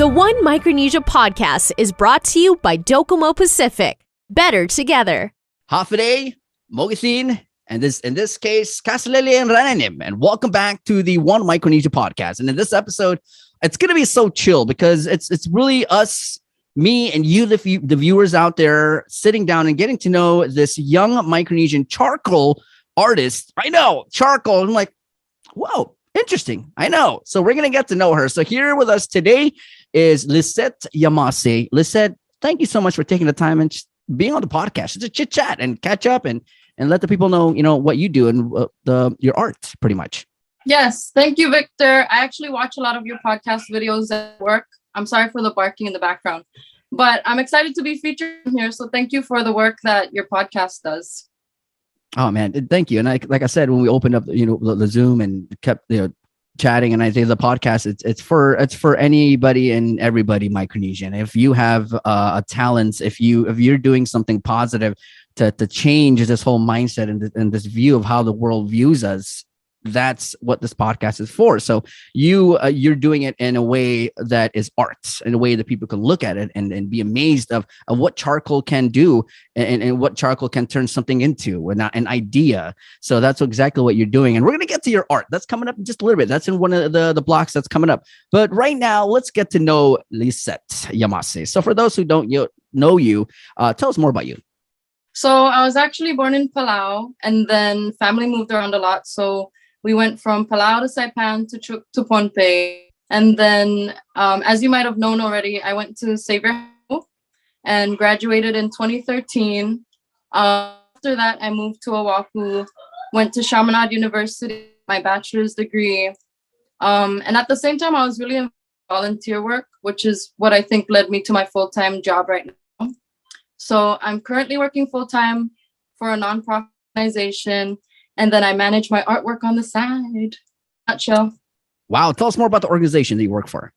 The One Micronesia Podcast is brought to you by Docomo Pacific. Better together. Hafiday, Mogasin, and in this case, Kasalele and Rananim. And welcome back to the One Micronesia Podcast. And in this episode, it's going to be so chill because it's really us, me, and you, the viewers out there, sitting down and getting to know this young Micronesian charcoal artist. I know, charcoal. I'm like, whoa, interesting. I know. So we're going to get to know her. So here with us today is Lissette Yamase. Lissette, thank you so much for taking the time and being on the podcast. It's a chit chat and catch up and let the people know, what you do and your art pretty much. Yes. Thank you, Victor. I actually watch a lot of your podcast videos at work. I'm sorry for the barking in the background, but I'm excited to be featured here. So thank you for the work that your podcast does. Oh man, thank you. And like I said, when we opened up, the Zoom and kept, chatting, and I say the podcast, it's for anybody and everybody Micronesian. If you have a talent, if you're doing something positive to change this whole mindset and this view of how the world views us, that's what this podcast is for. So you're doing it in a way that is art, in a way that people can look at it and be amazed of what charcoal can do and what charcoal can turn something into, and not an idea. So that's exactly what you're doing. And we're going to get to your art. That's coming up in just a little bit. That's in one of the blocks that's coming up. But right now, let's get to know Lissette Yamase. So for those who don't know you, tell us more about you. So I was actually born in Palau, and then family moved around a lot. So we went from Palau to Saipan to Pohnpei. And then, as you might have known already, I went to Xavier and graduated in 2013. After that, I moved to Oahu, went to Chaminade University, my bachelor's degree. And at the same time, I was really in volunteer work, which is what I think led me to my full-time job right now. So I'm currently working full-time for a nonprofit organization. And then I manage my artwork on the side. Nutshell. Wow. Tell us more about the organization that you work for.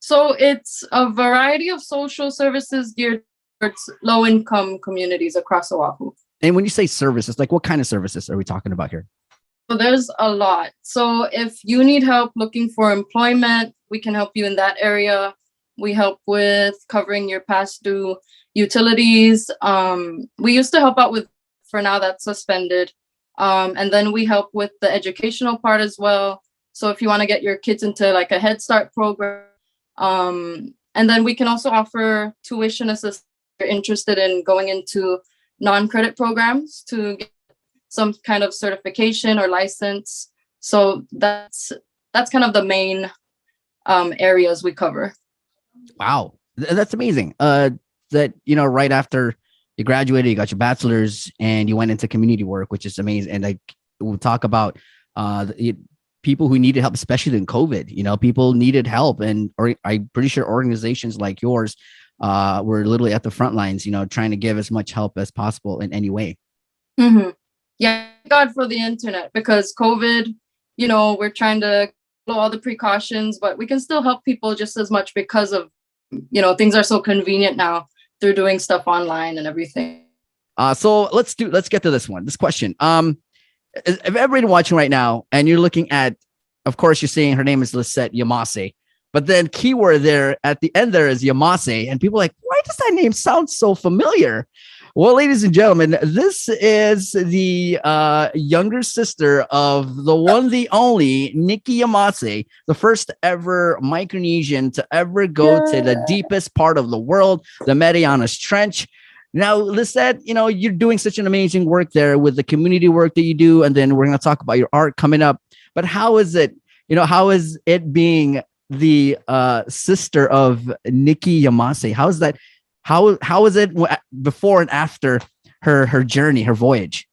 So it's a variety of social services geared towards low-income communities across Oahu. And when you say services, like what kind of services are we talking about here? So there's a lot. So if you need help looking for employment, we can help you in that area. We help with covering your past due utilities. We used to help out with, for now that's suspended. And then we help with the educational part as well. So if you want to get your kids into like a Head Start program, and then we can also offer tuition assistance if you're interested in going into non-credit programs to get some kind of certification or license. So that's kind of the main areas we cover. Wow, that's amazing. That right after you graduated, you got your bachelor's, and you went into community work, which is amazing. And we'll talk about people who needed help, especially in COVID. People needed help, and I'm pretty sure organizations like yours were literally at the front lines, trying to give as much help as possible in any way. Mm-hmm. Yeah, thank God for the internet, because COVID, we're trying to follow all the precautions, but we can still help people just as much because of, things are so convenient now through doing stuff online and everything. So let's get to this question. If everybody watching right now and you're looking at, of course, you're seeing her name is Lissette Yamase, but then keyword there at the end there is Yamase, and people are like, why does that name sound so familiar? Well, ladies and gentlemen, this is the younger sister of the one, the only Nikki Yamase, the first ever Micronesian to ever go to the deepest part of the world, the Marianas Trench. Now, Lissette, you're doing such an amazing work there with the community work that you do, and then we're going to talk about your art coming up. But how is it? How is it being the sister of Nikki Yamase? How is that? How is it before and after her journey, her voyage?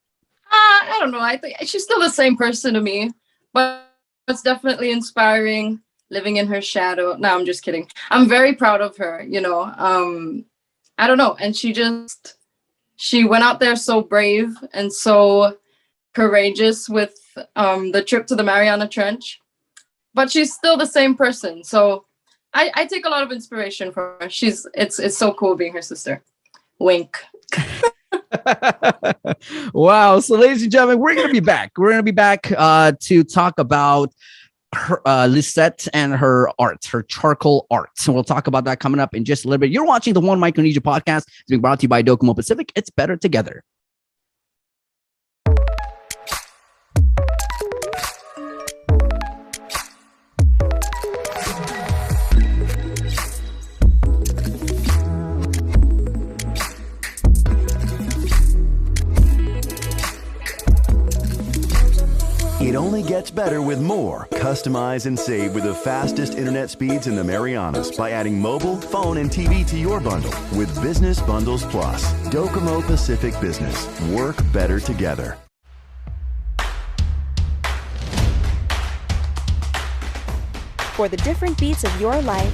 I don't know. I think she's still the same person to me, but it's definitely inspiring living in her shadow. No, I'm just kidding. I'm very proud of her, I don't know. And she went out there so brave and so courageous with the trip to the Mariana Trench, but she's still the same person. So I take a lot of inspiration from her. It's so cool being her sister. Wink. Wow. So ladies and gentlemen, we're going to be back. We're going to be back to talk about Lissette and her art, her charcoal art. So we'll talk about that coming up in just a little bit. You're watching the One Micronesia Podcast. It's being brought to you by Docomo Pacific. It's better together. It only gets better with more. Customize and save with the fastest internet speeds in the Marianas by adding mobile, phone, and TV to your bundle with Business Bundles Plus. Docomo Pacific Business. Work better together. For the different beats of your life,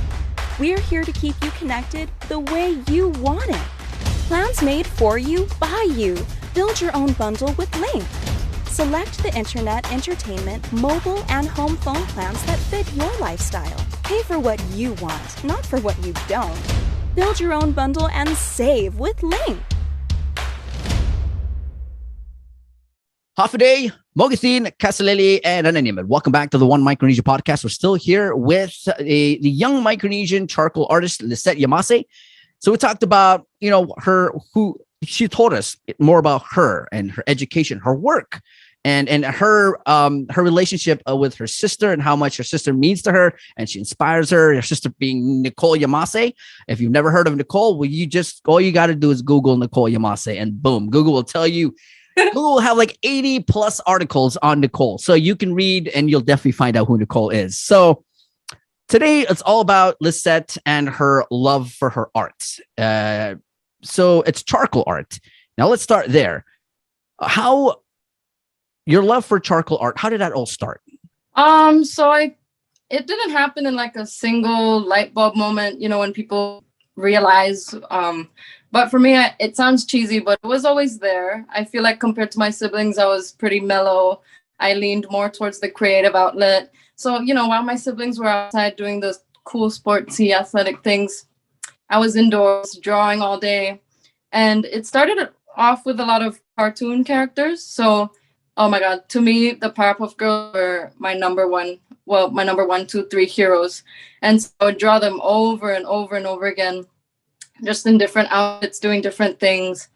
we're here to keep you connected the way you want it. Plans made for you, by you. Build your own bundle with Link. Select the internet, entertainment, mobile, and home phone plans that fit your lifestyle. Pay for what you want, not for what you don't. Build your own bundle and save with Link. Hafaday, Mogathin, Kasaleli, and Anonymous. Welcome back to the One Micronesia Podcast. We're still here with the young Micronesian charcoal artist, Lissette Yamase. So we talked about, she told us more about her and her education, her work, and her relationship with her sister and how much her sister means to her, and she inspires her. Her sister being Nicole Yamase. If you've never heard of Nicole, all you got to do is Google Nicole Yamase, and boom, Google will tell you. Google will have like 80 plus articles on Nicole, so you can read and you'll definitely find out who Nicole is. So today it's all about Lissette and her love for her art. So it's charcoal art. Now let's start there. How your love for charcoal art, how did that all start? It didn't happen in like a single light bulb moment, when people realize, but for me, it sounds cheesy, but it was always there. I feel like compared to my siblings, I was pretty mellow. I leaned more towards the creative outlet. So, while my siblings were outside doing the cool sportsy athletic things, I was indoors drawing all day. And it started off with a lot of cartoon characters. So, oh my God, to me, the Powerpuff Girls were my number 1, 2, 3 heroes. And so I would draw them over and over and over again, just in different outfits, doing different things.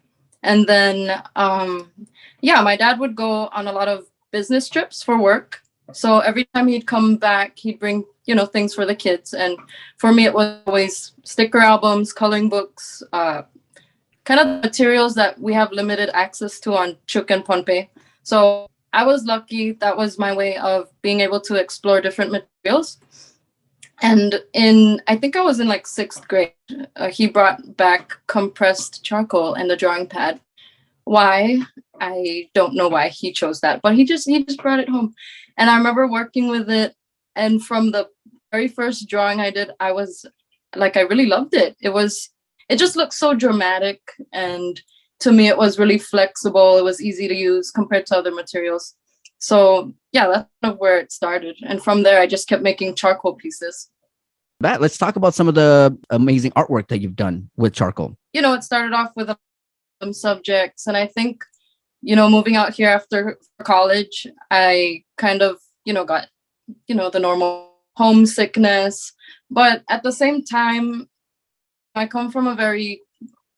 And then, my dad would go on a lot of business trips for work. So every time he'd come back, he'd bring, things for the kids. And for me, it was always sticker albums, coloring books, kind of materials that we have limited access to on Chuk and Pohnpei. So I was lucky. That was my way of being able to explore different materials. And I think I was in like 6th grade, he brought back compressed charcoal and the drawing pad. Why? I don't know why he chose that, but he just brought it home. And I remember working with it. And from the very first drawing I did, I was like, I really loved it. It just looked so dramatic. And to me, it was really flexible. It was easy to use compared to other materials. So yeah, that's kind of where it started. And from there, I just kept making charcoal pieces. Let's talk about some of the amazing artwork that you've done with charcoal. It started off with some subjects. And I think, moving out here after college, I kind of, got, the normal homesickness. But at the same time, I come from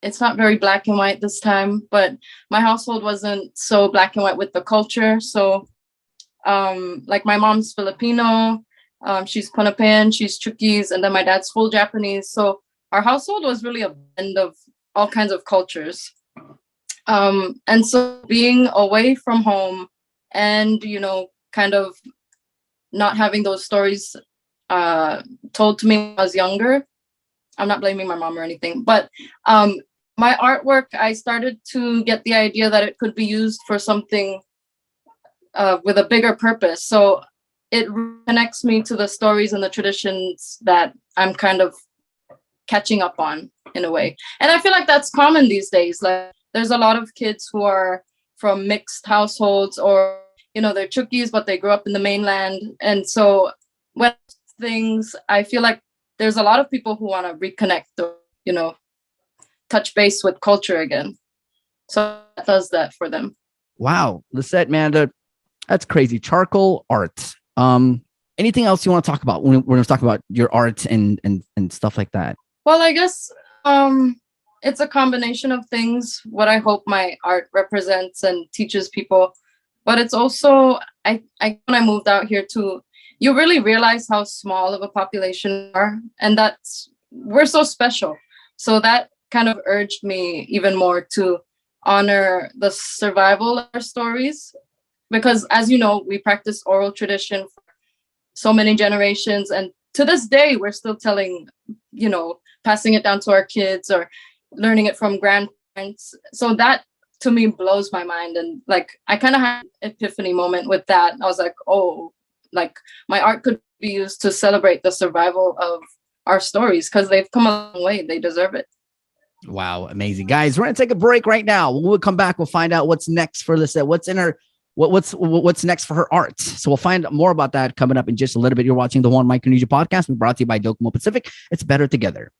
it's not very black and white this time, but my household wasn't so black and white with the culture. So like my mom's Filipino, she's Pohnpeian, she's Chukis, and then my dad's full Japanese. So our household was really a blend of all kinds of cultures. And so being away from home and, kind of not having those stories told to me when I was younger, I'm not blaming my mom or anything, but my artwork, I started to get the idea that it could be used for something with a bigger purpose. So it connects me to the stories and the traditions that I'm kind of catching up on in a way. And I feel like that's common these days. Like there's a lot of kids who are from mixed households or, they're Chukis, but they grew up in the mainland. And so when things, I feel like there's a lot of people who want to reconnect or, touch base with culture again. So that does that for them. Wow. Lissette, man, that's crazy. Charcoal art. Anything else you want to talk about when we're talking about your art and stuff like that? Well, I guess it's a combination of things, what I hope my art represents and teaches people. But it's also, I when I moved out here too, you really realize how small of a population we are, and we're so special. So that kind of urged me even more to honor the survival of our stories, because as you know, we practice oral tradition for so many generations, and to this day we're still telling, passing it down to our kids or learning it from grandparents. So that to me blows my mind, and like I kind of had an epiphany moment with that. I was like, oh, like my art could be used to celebrate the survival of our stories, because they've come a long way. They deserve it. Wow, amazing. Guys, we're gonna take a break right now. When we come back, we'll find out what's next for Lissette. What's in her what's next for her art. So we'll find more about that coming up in just a little bit. You're watching the One Micronesia Podcast. We're brought to you by Docomo Pacific. It's better together.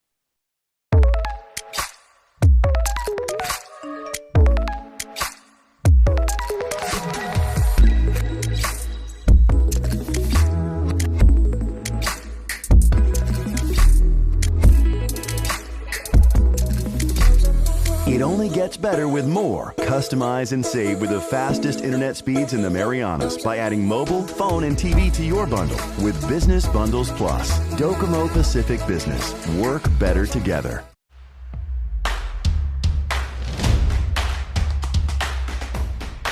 It only gets better with more. Customize and save with the fastest internet speeds in the Marianas by adding mobile, phone, and TV to your bundle with Business Bundles Plus. Docomo Pacific Business. Work better together.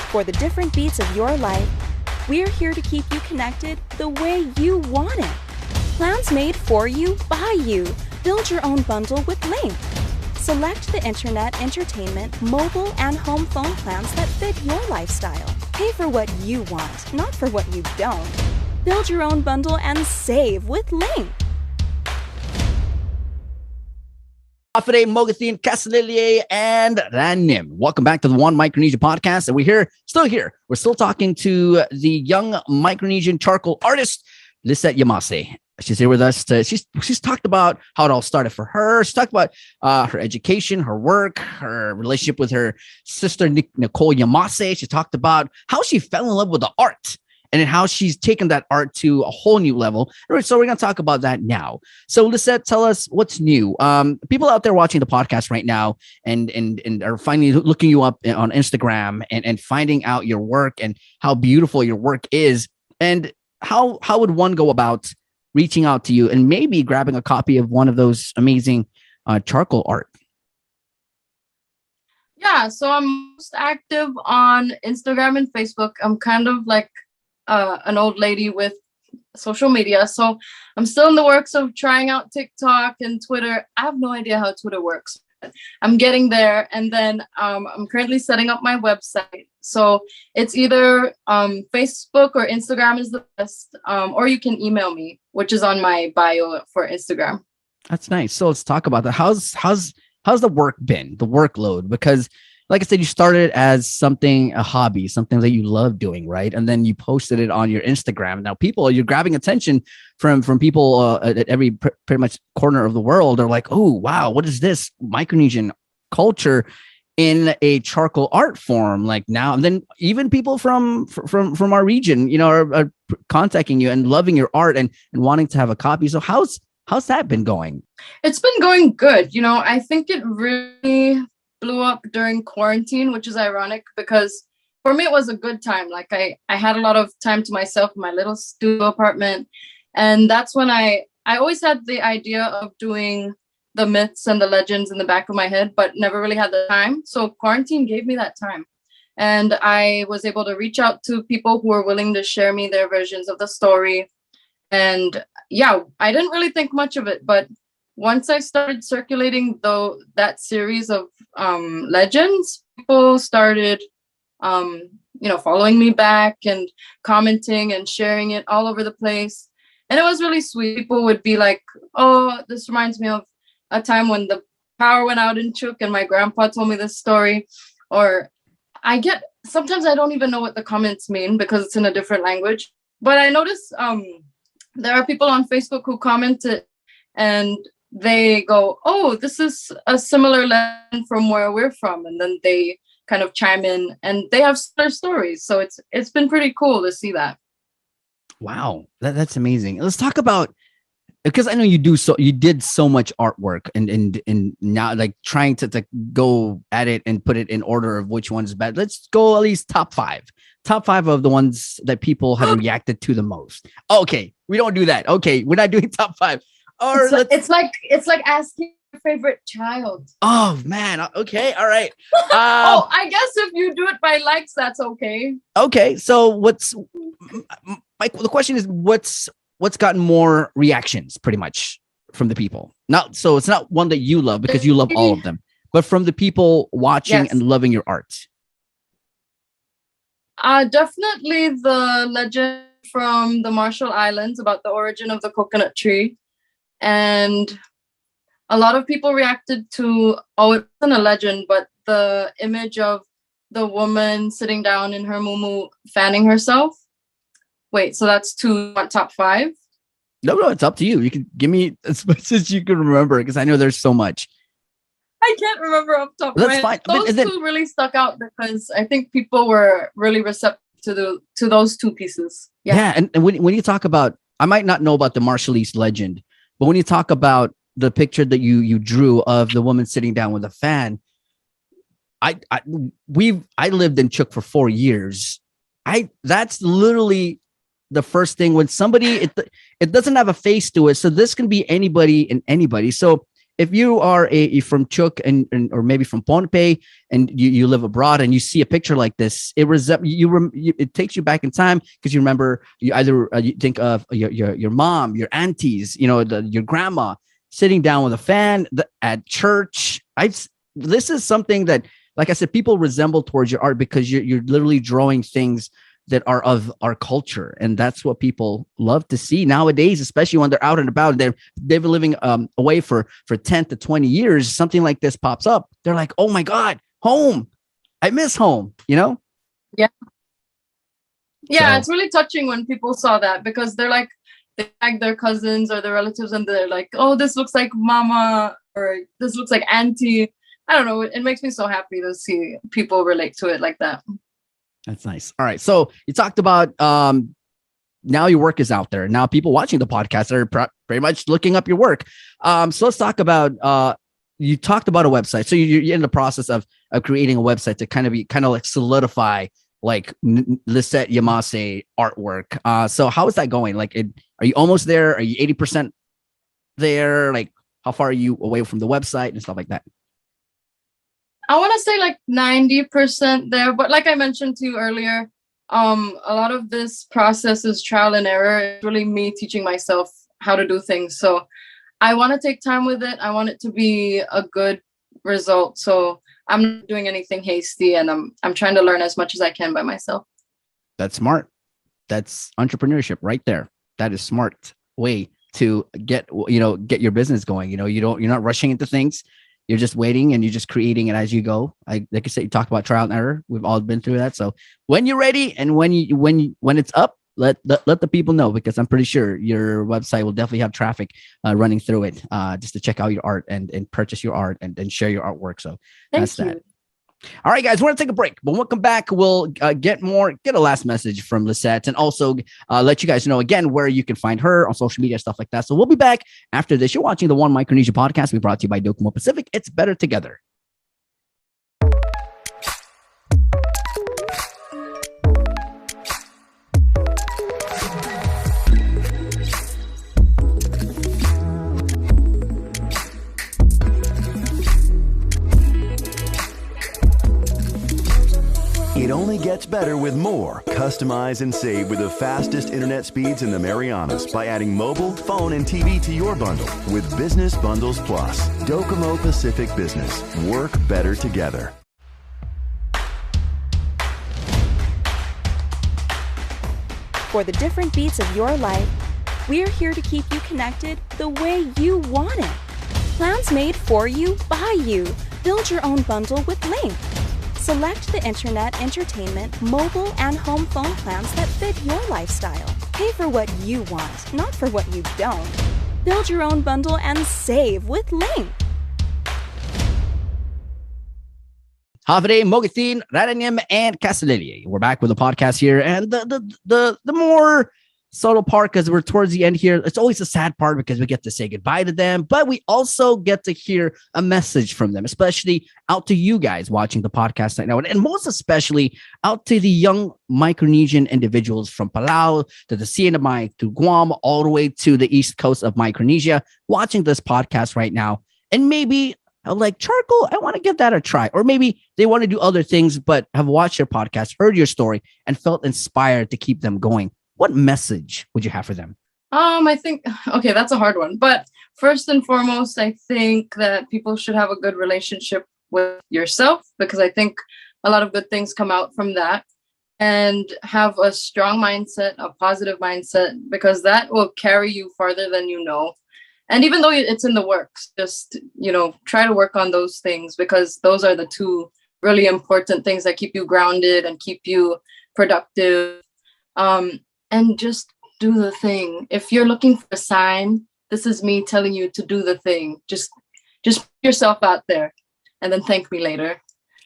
For the different beats of your life, we're here to keep you connected the way you want it. Plans made for you, by you. Build your own bundle with Link. Select the internet, entertainment, mobile, and home phone plans that fit your lifestyle. Pay for what you want, not for what you don't. Build your own bundle and save with Link. Afide, Mogathin, Casalilier, and Ranim. Welcome back to the One Micronesia Podcast. And we're still here. We're still talking to the young Micronesian charcoal artist, Lissette Yamase. She's here with us. She's talked about how it all started for her. She's talked about her education, her work, her relationship with her sister, Nicole Yamase. She talked about how she fell in love with the art and then how she's taken that art to a whole new level. So we're going to talk about that now. So Lissette, tell us what's new. People out there watching the podcast right now and are finally looking you up on Instagram and finding out your work and how beautiful your work is. And how would one go about reaching out to you and maybe grabbing a copy of one of those amazing charcoal art? Yeah, so I'm most active on Instagram and Facebook. I'm kind of like an old lady with social media. So I'm still in the works of trying out TikTok and Twitter. I have no idea how Twitter works. I'm getting there. And then I'm currently setting up my website. So it's either Facebook or Instagram is the best, or you can email me, which is on my bio for Instagram. That's nice. So let's talk about that. How's the work been, the workload? Because like I said, you started as a hobby, something that you love doing, right? And then you posted it on your Instagram. Now you're grabbing attention from people at every pretty much corner of the world. Are like, oh, wow, what is this Micronesian culture in a charcoal art form? Like now, and then even people from our region, are contacting you and loving your art and wanting to have a copy. So how's that been going? It's been going good. I think it really blew up during quarantine, which is ironic because for me it was a good time. Like I had a lot of time to myself in my little studio apartment, and that's when I always had the idea of doing the myths and the legends in the back of my head, but never really had the time. So quarantine gave me that time, and I was able to reach out to people who were willing to share me their versions of the story. And yeah, I didn't really think much of it, but once I started circulating that series of legends, people started, following me back and commenting and sharing it all over the place. And it was really sweet. People would be like, oh, this reminds me of a time when the power went out in Chuk and my grandpa told me this story. Or sometimes I don't even know what the comments mean because it's in a different language. But I noticed there are people on Facebook who commented and they go, oh, this is a similar legend from where we're from. And then they kind of chime in and they have their stories. So it's been pretty cool to see that. Wow, that's amazing. Let's talk about, because I know you did so much artwork and now like trying to go at it and put it in order of which one's bad. Let's go at least top five of the ones that people have reacted to the most. Okay, we don't do that. Okay, we're not doing top five. Or it's like asking your favorite child. Oh man. Okay. All right. I guess if you do it by likes, that's okay. Okay. So the question is what's gotten more reactions pretty much from the people? So it's not one that you love because you love all of them, but from the people watching and loving your art. Definitely the legend from the Marshall Islands about the origin of the coconut tree. And a lot of people reacted to, it wasn't a legend, but the image of the woman sitting down in her muumuu fanning herself. Wait, so that's top five? No, it's up to you. You can give me as much as you can remember because I know there's so much. I can't remember off the top of my head. Fine. Those two really stuck out because I think people were really receptive to those two pieces. Yeah, and when you talk about, I might not know about the Marshallese legend, but when you talk about the picture that you drew of the woman sitting down with a fan, I lived in Chuuk for 4 years. That's literally the first thing when somebody it doesn't have a face to it, so this can be anybody and anybody. So if you are from Chuuk and or maybe from Pohnpei and you live abroad and you see a picture like this, it takes you back in time because you remember you think of your mom, your aunties, your grandma sitting down with a fan at church. This is something that, like I said, people resemble towards your art because you're literally drawing things that are of our culture, and that's what people love to see nowadays, especially when they're out and about. They've been living away for 10 to 20 years. Something like this pops up. They're like, "Oh my God, home! I miss home." Yeah. Yeah, it's really touching when people saw that because they tag their cousins or their relatives and they're like, "Oh, this looks like mama," or "This looks like auntie." I don't know. It makes me so happy to see people relate to it like that. That's nice. All right. So you talked about now your work is out there. Now people watching the podcast are pretty much looking up your work. So let's talk about you talked about a website. So you're in the process of creating a website to kind of like solidify like Lissette Yamase artwork. So how is that going? Like, are you almost there? Are you 80% there? Like, how far are you away from the website and stuff like that? I want to say like 90% there, but like I mentioned to you earlier, a lot of this process is trial and error. It's really me teaching myself how to do things. So I want to take time with it. I want it to be a good result. So I'm not doing anything hasty, and I'm trying to learn as much as I can by myself. That's smart. That's entrepreneurship right there. That is smart way to get your business going. You're not rushing into things. You're just waiting and you're just creating it as you go. Like I said, you talk about trial and error. We've all been through that. So when you're ready and when it's up, let the people know, because I'm pretty sure your website will definitely have traffic running through it just to check out your art and purchase your art and share your artwork. So that's that. All right, guys, we're going to take a break. But when we come back, we'll get a last message from Lissette and also let you guys know, again, where you can find her on social media, stuff like that. So we'll be back after this. You're watching the One Micronesia Podcast. We brought to you by Docomo Pacific. It's better together. It only gets better with more. Customize and save with the fastest internet speeds in the Marianas by adding mobile, phone, and TV to your bundle with Business Bundles Plus. Docomo Pacific Business. Work better together. For the different beats of your life, we're here to keep you connected the way you want it. Plans made for you, by you. Build your own bundle with Link. Select the internet, entertainment, mobile, and home phone plans that fit your lifestyle. Pay for what you want, not for what you don't. Build your own bundle and save with Link. Havre, Mogatin, Raranim, and Castelli. We're back with the podcast here, and the more solo part because we're towards the end here. It's always a sad part because we get to say goodbye to them, but we also get to hear a message from them, especially out to you guys watching the podcast right now, and most especially out to the young Micronesian individuals from Palau to the CNMI to Guam, all the way to the east coast of Micronesia, watching this podcast right now, and maybe like, charcoal, I want to give that a try. Or maybe they want to do other things, but have watched your podcast, heard your story, and felt inspired to keep them going. What message would you have for them? I think, okay, that's a hard one. But first and foremost, I think that people should have a good relationship with yourself, because I think a lot of good things come out from that. And have a strong mindset, a positive mindset, because that will carry you farther than you know. And even though it's in the works, just, try to work on those things, because those are the two really important things that keep you grounded and keep you productive. And just do the thing. If you're looking for a sign, this is me telling you to do the thing. Just put yourself out there and then thank me later.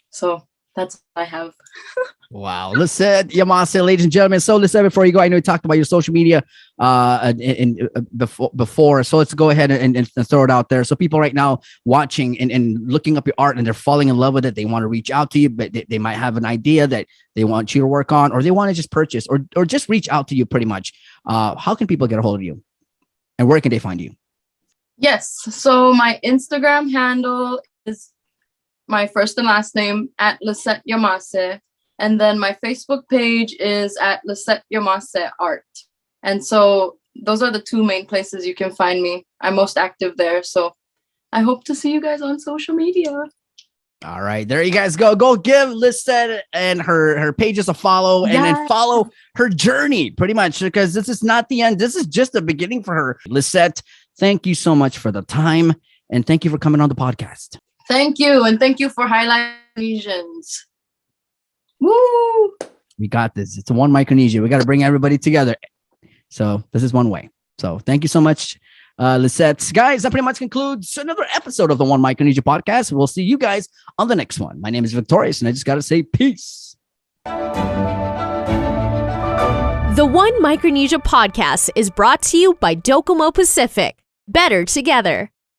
So that's what I have. Wow. Lissette Yamase, ladies and gentlemen. So Lissette, before you go, I know you talked about your social media before. So let's go ahead and throw it out there. So people right now watching and looking up your art and they're falling in love with it. They want to reach out to you, but they might have an idea that they want you to work on, or they want to just purchase or just reach out to you pretty much. How can people get a hold of you, and where can they find you? Yes. So my Instagram handle is my first and last name at Lissette Yamase. And then my Facebook page is at Lissette Yamase Art. And so those are the two main places you can find me. I'm most active there. So I hope to see you guys on social media. All right. There you guys go. Go give Lissette and her pages a follow, and then follow her journey pretty much, because this is not the end. This is just the beginning for her. Lissette, thank you so much for the time. And thank you for coming on the podcast. Thank you. And thank you for highlighting Asians. Woo! We got this. It's a One Micronesia. We got to bring everybody together. So this is one way. So thank you so much, Lissette. Guys, that pretty much concludes another episode of the One Micronesia Podcast. We'll see you guys on the next one. My name is Victorious, and I just got to say peace. The One Micronesia Podcast is brought to you by Docomo Pacific. Better together.